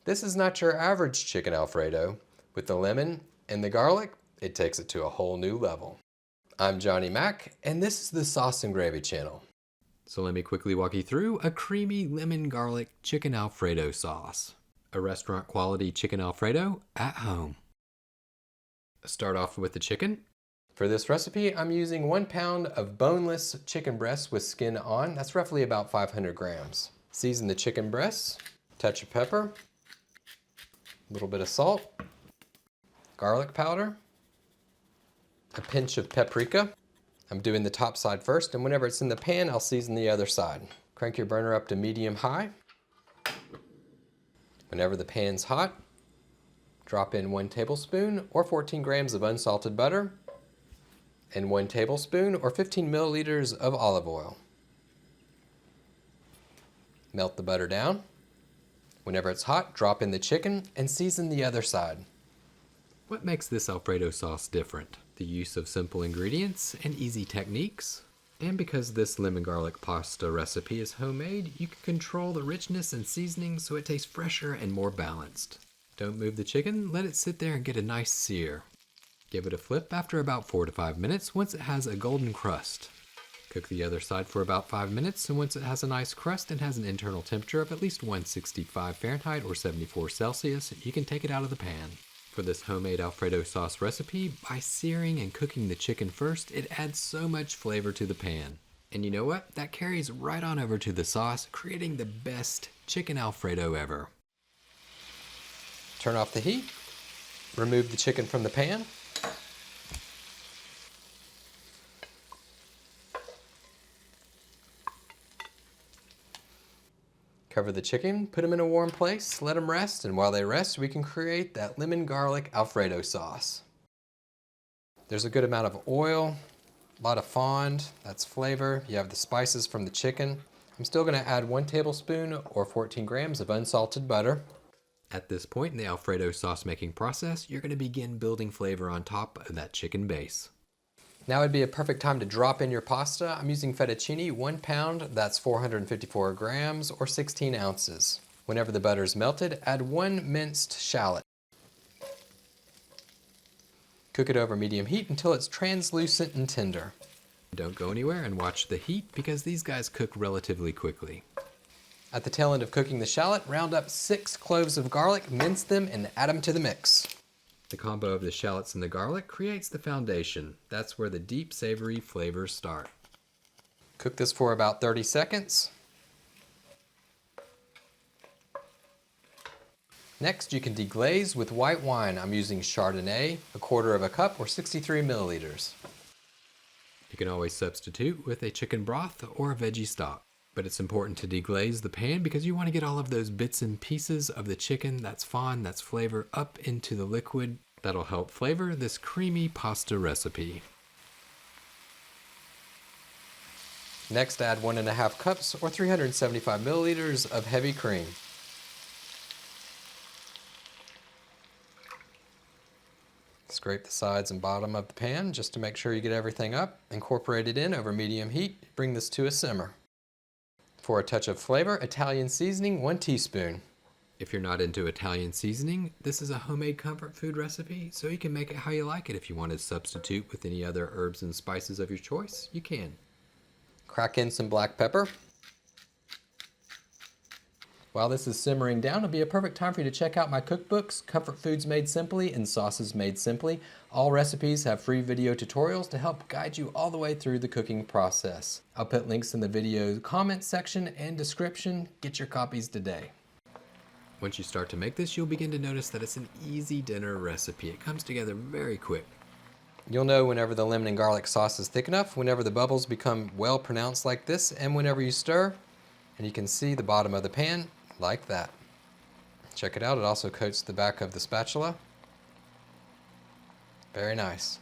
This is not your average chicken Alfredo. With the lemon and the garlic, it takes it to a whole new level. I'm Johnny Mac, and this is the Sauce and Gravy channel. So let me quickly walk you through a creamy lemon garlic chicken Alfredo sauce. A restaurant quality chicken Alfredo at home. Start off with the chicken. For this recipe, I'm using 1 pound of boneless chicken breasts with skin on. That's roughly about 500 grams. Season the chicken breasts, touch of pepper, a little bit of salt, garlic powder, a pinch of paprika. I'm doing the top side first, and whenever it's in the pan, I'll season the other side. Crank your burner up to medium-high. Whenever the pan's hot, drop in 1 tablespoon or 14 grams of unsalted butter and 1 tablespoon or 15 milliliters of olive oil. Melt the butter down. Whenever it's hot, drop in the chicken and season the other side. What makes this Alfredo sauce different? The use of simple ingredients and easy techniques. And because this lemon garlic pasta recipe is homemade, you can control the richness and seasoning so it tastes fresher and more balanced. Don't move the chicken, let it sit there and get a nice sear. Give it a flip after about 4 to 5 minutes once it has a golden crust. Cook the other side for about 5 minutes, and once it has a nice crust and has an internal temperature of at least 165 Fahrenheit or 74 Celsius, you can take it out of the pan. For this homemade Alfredo sauce recipe, by searing and cooking the chicken first, it adds so much flavor to the pan. And you know what? That carries right on over to the sauce, creating the best chicken Alfredo ever. Turn off the heat, remove the chicken from the pan. Cover the chicken, put them in a warm place, let them rest, and while they rest, we can create that lemon garlic Alfredo sauce. There's a good amount of oil, a lot of fond, that's flavor. You have the spices from the chicken. I'm still going to add 1 tablespoon or 14 grams of unsalted butter. At this point in the Alfredo sauce making process, you're going to begin building flavor on top of that chicken base. Now would be a perfect time to drop in your pasta. I'm using fettuccine, 1 pound, that's 454 grams or 16 ounces. Whenever the butter is melted, add 1 minced shallot. Cook it over medium heat until it's translucent and tender. Don't go anywhere and watch the heat because these guys cook relatively quickly. At the tail end of cooking the shallot, round up 6 cloves of garlic, mince them, and add them to the mix. The combo of the shallots and the garlic creates the foundation. That's where the deep savory flavors start. Cook this for about 30 seconds. Next, you can deglaze with white wine. I'm using Chardonnay, 1/4 cup or 63 milliliters. You can always substitute with a chicken broth or a veggie stock. But it's important to deglaze the pan because you want to get all of those bits and pieces of the chicken, that's fond, that's flavor, up into the liquid. That'll help flavor this creamy pasta recipe. Next, add 1½ cups or 375 milliliters of heavy cream. Scrape the sides and bottom of the pan just to make sure you get everything up. Incorporate it in over medium heat. Bring this to a simmer. For a touch of flavor, Italian seasoning, 1 teaspoon. If you're not into Italian seasoning, this is a homemade comfort food recipe, so you can make it how you like it. If you want to substitute with any other herbs and spices of your choice, you can. Crack in some black pepper. While this is simmering down, it'll be a perfect time for you to check out my cookbooks, Comfort Foods Made Simply and Sauces Made Simply. All recipes have free video tutorials to help guide you all the way through the cooking process. I'll put links in the video comment section and description. Get your copies today. Once you start to make this, you'll begin to notice that it's an easy dinner recipe. It comes together very quick. You'll know whenever the lemon and garlic sauce is thick enough, whenever the bubbles become well pronounced like this, and whenever you stir, and you can see the bottom of the pan like that. Check it out, it also coats the back of the spatula. Very nice.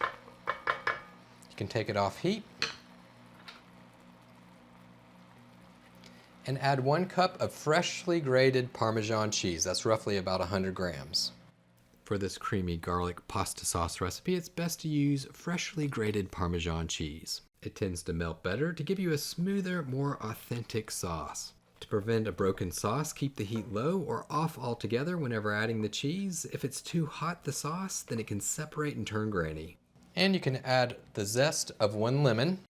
You can take it off heat and add 1 cup of freshly grated Parmesan cheese. That's roughly about 100 grams. For this creamy garlic pasta sauce recipe, it's best to use freshly grated Parmesan cheese. It tends to melt better to give you a smoother, more authentic sauce. To prevent a broken sauce, keep the heat low or off altogether whenever adding the cheese. If it's too hot, the sauce, then it can separate and turn grainy. And you can add the zest of 1 lemon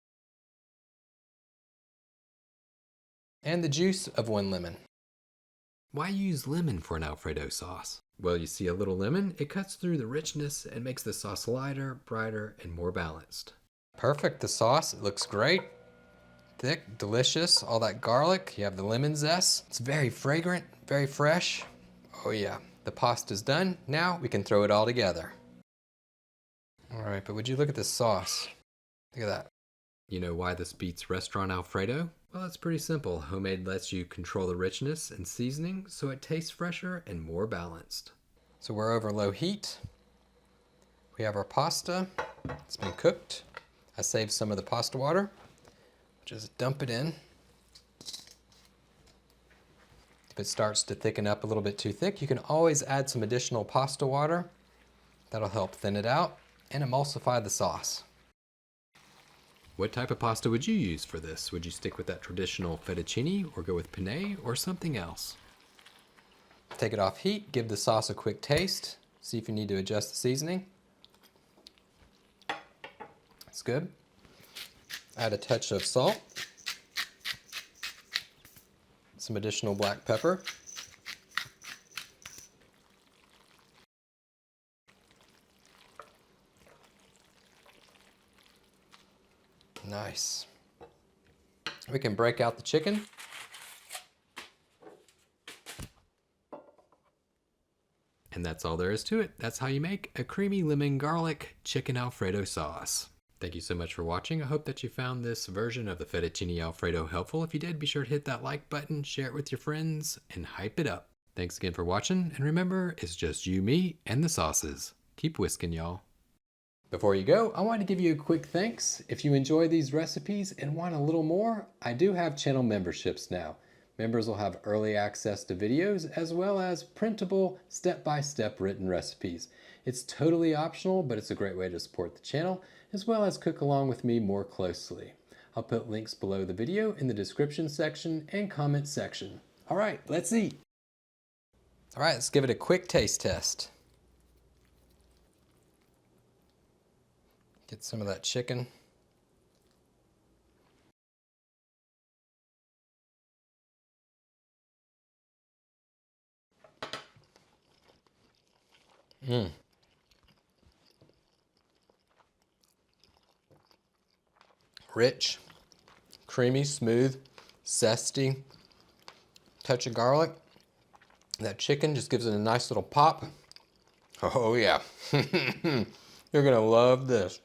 and the juice of 1 lemon. Why use lemon for an Alfredo sauce? Well, you see, a little lemon, it cuts through the richness and makes the sauce lighter, brighter, and more balanced. Perfect, the sauce, it looks great. Thick, delicious, all that garlic, you have the lemon zest. It's very fragrant, very fresh. Oh yeah, the pasta's done. Now we can throw it all together. All right, but would you look at this sauce? Look at that. You know why this beats restaurant Alfredo? Well, it's pretty simple. Homemade lets you control the richness and seasoning so it tastes fresher and more balanced. So we're over low heat. We have our pasta. It's been cooked. I saved some of the pasta water. Just dump it in. If it starts to thicken up a little bit too thick, you can always add some additional pasta water. That'll help thin it out and emulsify the sauce. What type of pasta would you use for this? Would you stick with that traditional fettuccine or go with penne or something else? Take it off heat, give the sauce a quick taste, see if you need to adjust the seasoning. It's good. Add a touch of salt, some additional black pepper. Nice. We can break out the chicken. And that's all there is to it. That's how you make a creamy lemon garlic chicken Alfredo sauce. Thank you so much for watching. I hope that you found this version of the fettuccine Alfredo helpful. If you did, be sure to hit that like button, share it with your friends, and hype it up. Thanks again for watching, and remember, it's just you, me, and the sauces. Keep whisking, y'all. Before you go, I want to give you a quick thanks. If you enjoy these recipes and want a little more, I do have channel memberships now. Members will have early access to videos as well as printable step-by-step written recipes. It's totally optional, but it's a great way to support the channel as well as cook along with me more closely. I'll put links below the video in the description section and comment section. All right, let's eat. All right, let's give it a quick taste test. Get some of that chicken. Rich, creamy, smooth, zesty, touch of garlic. That chicken just gives it a nice little pop. Oh yeah, you're gonna love this.